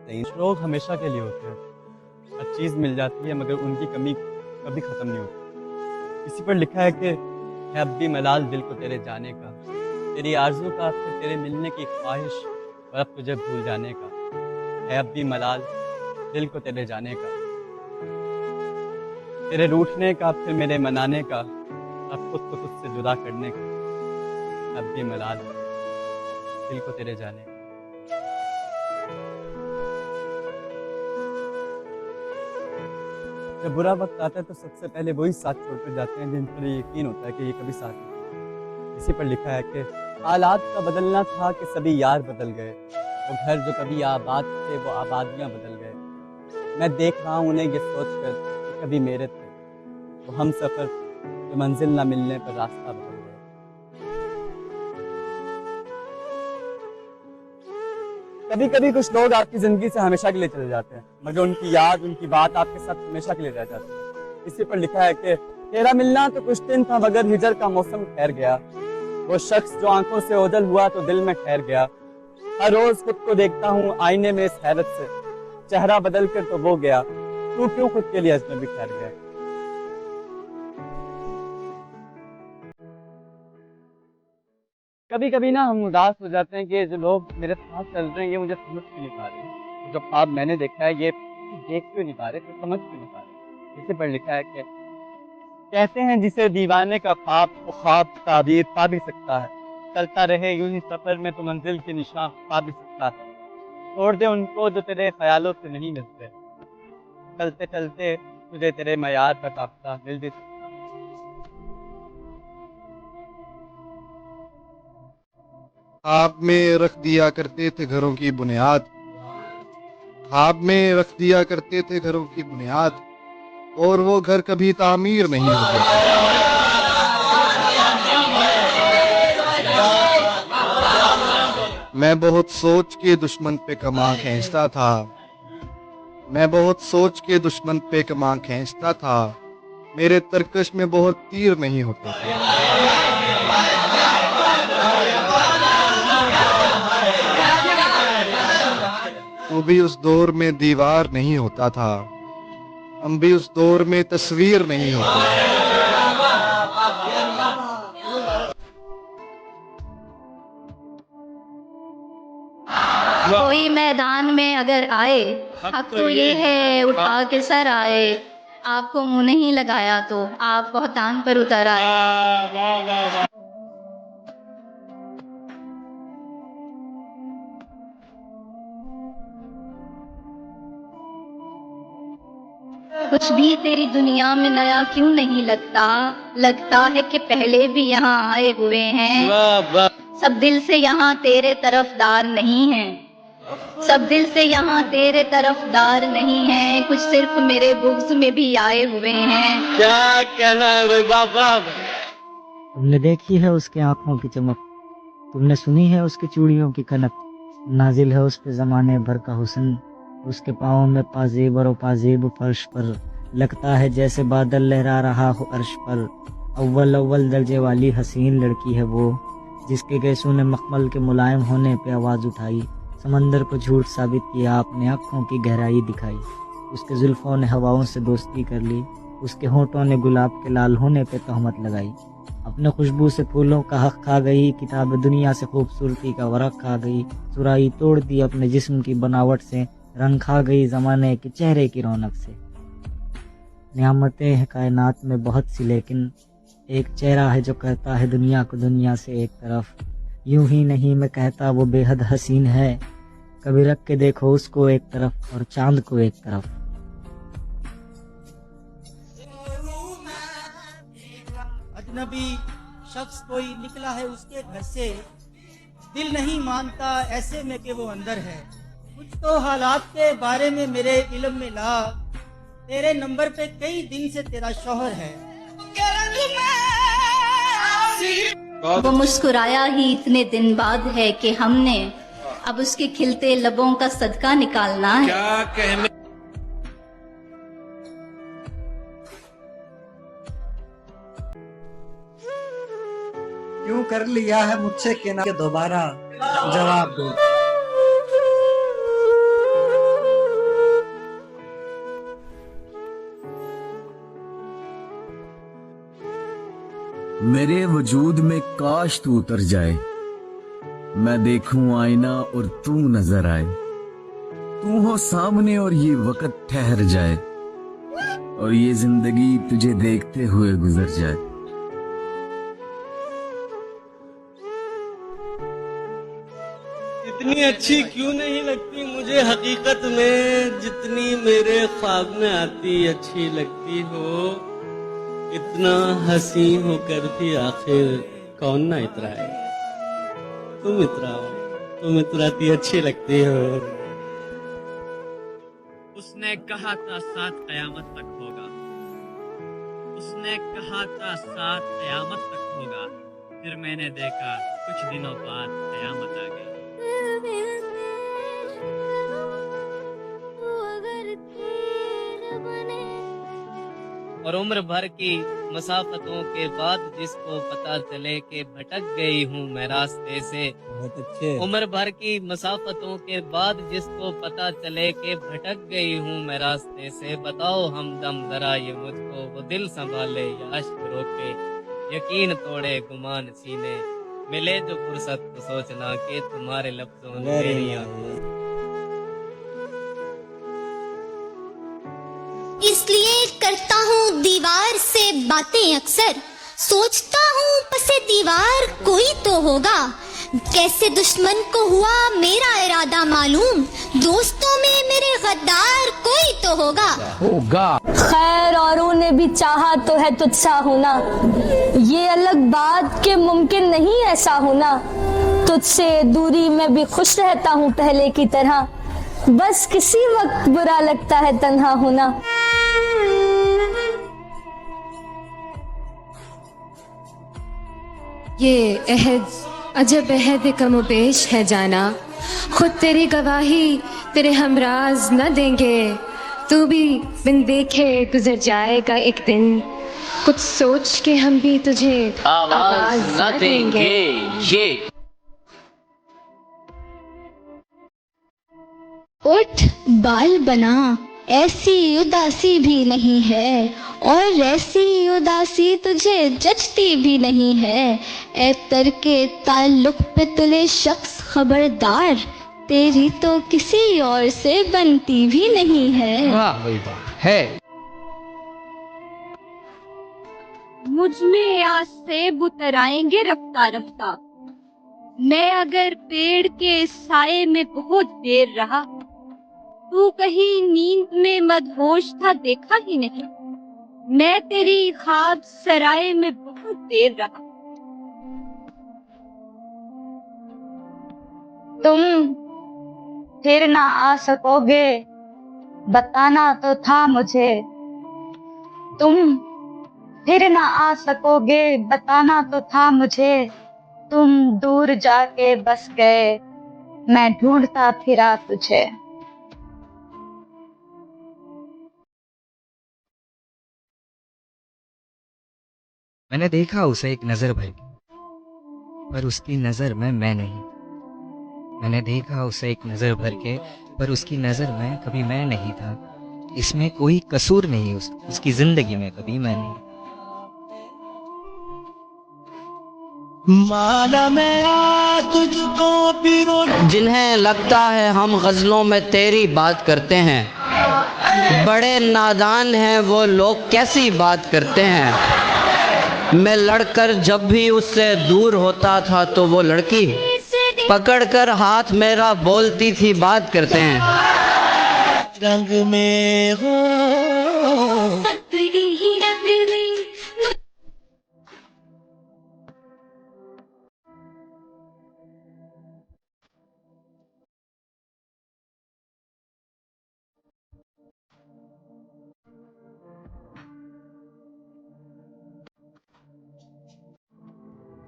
नहीं, लोग हमेशा के लिए होते हैं। हर चीज़ मिल जाती है मगर उनकी कमी कभी ख़त्म नहीं होती। इसी पर लिखा है कि है अब भी मलाल दिल को तेरे जाने का, तेरी आरज़ू का फिर तेरे मिलने की ख्वाहिश और अब तुझे भूल जाने का। है अब भी मलाल दिल को तेरे जाने का, तेरे रूठने का फिर मेरे मनाने का, अब खुद को तुझसे जुदा करने का। अब भी मलाल दिल को तेरे जाने का। जब बुरा वक़्त आता है तो सबसे पहले वही साथ छोड़कर जाते हैं जिन पर यकीन होता है कि ये कभी साथ नहीं देंगे। इसी पर लिखा है कि हालात का बदलना था कि सभी यार बदल गए, वो घर जो कभी आबाद थे वो आबादियाँ बदल गए। मैं देख रहा हूँ उन्हें ये सोचकर कि कभी मेरे थे, वो हमसफ़र जो मंज़िल ना मिलने पर रास्ता बदल गए। कभी-कभी कुछ लोग आपकी ज़िंदगी से हमेशा के लिए चले जाते हैं, मगर उनकी याद, उनकी बात आपके साथ हमेशा के लिए रह जाती है। इसी पर लिखा है कि तेरा मिलना तो कुछ दिन था मगर हिजर का मौसम ठहर गया। वो शख्स जो आंखों से ओझल हुआ तो दिल में ठहर गया। हर रोज़ खुद को देखता हूँ आईने में इस हैरत से, चेहरा बदल कर तो वो गया, तू क्यों खुद के लिए अजनबी ठहर गया। कभी-कभी ना हम उदास हो जाते हैं कि जो लोग मेरे साथ चल रहे हैं ये मुझे समझ क्यों नहीं पा रहे। जो ख्वाब मैंने देखा है ये देख क्यों नहीं पा रहे, तो समझ क्यों नहीं पा रहे। इसी पर लिखा है कि कहते हैं जिसे दीवाने का ख्वाब वो ख्वाब ताबीर पा भी सकता है। चलता रहे यूं ही सफर में तो मंजिल के निशान पा भी सकता है। छोड़ दे उनको जो तेरे ख्यालों से नहीं मिलते, चलते चलते तुझे तेरे मयार का काफिला मिल भी सकता ख्वाब में रख दिया करते थे घरों की बुनियाद। ख्वाब में रख दिया करते थे घरों की बुनियाद, और वो घर कभी तामीर नहीं होते थे। मैं बहुत सोच के दुश्मन पे कमा खींचता था। मैं बहुत सोच के दुश्मन पे कमा खींचता था। मेरे तरकश में बहुत तीर नहीं होते थे। तू भी उस दौर में दीवार नहीं होता था। हम भी उस दौर में तस्वीर नहीं होते थे। कोई मैदान में अगर आए, हक तो ये है उठा के सर आए। आपको मुंह नहीं लगाया तो आप बहतान पर उतर आए। कुछ भी तेरी दुनिया में नया क्यों नहीं लगता, लगता है कि पहले भी यहाँ आए हुए हैं। सब दिल से यहाँ तेरे तरफदार नहीं हैं, सब दिल से यहाँ तेरे तरफदार नहीं हैं। कुछ सिर्फ मेरे बुग्ज में भी आए हुए हैं। क्या कहना है भाई बाबा। तुमने देखी है उसके आंखों की चमक, तुमने सुनी है उसकी चूड़ियों की खनक। नाजिल है उस पे ज़माने भर का हुस्न, उसके पाँव में पाजेब और पाजेब फर्श पर। लगता है जैसे बादल लहरा रहा हो अर्श पर। अव्वल अव्वल दर्जे वाली हसीन लड़की है वो, जिसके गैसों ने मखमल के मुलायम होने पे आवाज़ उठाई। समंदर को झूठ साबित किया, अपने आँखों की गहराई दिखाई। उसके जुल्फ़ों ने हवाओं से दोस्ती कर ली, उसके होठों ने गुलाब के लाल होने पे तहमत लगाई। अपने खुशबू से फूलों का हक खा गई, किताब दुनिया से खूबसूरती का वरक खा गई। सुराही तोड़ दी अपने जिस्म की बनावट से, रंग खा गई ज़माने के चेहरे की रौनक से। नियामतें हैं कायनात में बहुत सी, लेकिन एक चेहरा है जो कहता है दुनिया को दुनिया से एक तरफ। यूं ही नहीं मैं कहता वो बेहद हसीन है, कभी रख के देखो उसको एक तरफ और चांद को एक तरफ। अजनबी शख्स कोई निकला है उसके घर से, दिल नहीं मानता ऐसे में कि वो अंदर है। कुछ तो हालात के बारे में मेरे इल्म में ला, तेरे नंबर पे कई दिन से तेरा शौहर है। वो मुस्कुराया ही इतने दिन बाद है कि हमने अब उसके खिलते लबों का सदका निकालना है। क्या कहने क्यों कर लिया है मुझसे कि ना दोबारा जवाब दो। मेरे वजूद में काश तू उतर जाए, मैं देखूं आईना और तू नजर आए। तू हो सामने और ये वक्त ठहर जाए, और ये जिंदगी तुझे देखते हुए गुजर जाए। इतनी अच्छी क्यों नहीं लगती मुझे हकीकत में, जितनी मेरे ख्वाब में आती अच्छी लगती हो। इतना हंसी होकर भी आखिर कौन ना इतराए। तुम इतराओ, तुम इतराती अच्छी लगती हो। उसने कहा था साथ कयामत तक होगा, उसने कहा था साथ कयामत तक होगा। फिर मैंने देखा कुछ दिनों बाद कयामत आ गई। और उम्र भर की मसाफतों के बाद जिसको पता चले कि भटक गई हूँ मैं रास्ते से। बहुत अच्छे। उम्र भर की मसाफतों के बाद जिसको पता चले कि भटक गई हूँ मैं रास्ते से। बताओ हमदम जरा ये मुझको, वो दिल संभाले या अश्क रोके, यकीन तोड़े गुमान सीने, मिले जो फुर्सत तो सोचना कि तुम्हारे लफ्जों ने मेरी आंखें। इसलिए करता हूँ दीवार से बातें अक्सर, सोचता हूँ पसे दीवार कोई तो होगा। कैसे दुश्मन को हुआ मेरा इरादा मालूम, दोस्तों में मेरे गद्दार कोई तो होगा। खैर औरों ने भी चाहा तो है तुझसा होना, ये अलग बात कि मुमकिन नहीं ऐसा होना। तुझसे दूरी में भी खुश रहता हूँ पहले की तरह, बस किसी वक्त बुरा लगता है तन्हा होना। ये अहद अजब अहद कमोबेश है जाना, खुद तेरी गवाही तेरे हमराज न देंगे। तू भी बिन देखे गुजर जाएगा एक दिन, कुछ सोच के हम भी तुझे आवाज न देंगे। ये उठ बाल बना, ऐसी उदासी भी नहीं है, और ऐसी उदासी तुझे जचती भी नहीं है। ए तरके ताल्लुक पे तुले शख्स खबरदार, तेरी तो किसी और से बनती भी नहीं है। वाह भाई वाह है। मुझ में आज से उतर आएंगे रफ्ता रफ्ता, मैं अगर पेड़ के साए में बहुत देर रहा, तू कहीं नींद में मदहोश था देखा ही नहीं, मैं तेरी ख्वाब सराय में बहुत देर रहा। तुम फिर ना आ सकोगे बताना तो था मुझे, तुम फिर ना आ सकोगे बताना तो था मुझे। तुम दूर जाके बस गए, मैं ढूंढता फिरा तुझे। मैंने देखा उसे एक नजर भर के, पर उसकी नजर में मैं नहीं। मैंने देखा उसे एक नजर भर के, पर उसकी नजर में कभी मैं नहीं था। इसमें कोई कसूर नहीं, उसकी जिंदगी में कभी मैं नहीं। माना मैं तुझको पिरो। जिन्हें लगता है हम गजलों में तेरी बात करते हैं, बड़े नादान हैं वो लोग, कैसी बात करते हैं। मैं लड़कर जब भी उससे दूर होता था तो वो लड़की पकड़कर हाथ मेरा बोलती थी बात करते हैं। रंग में हो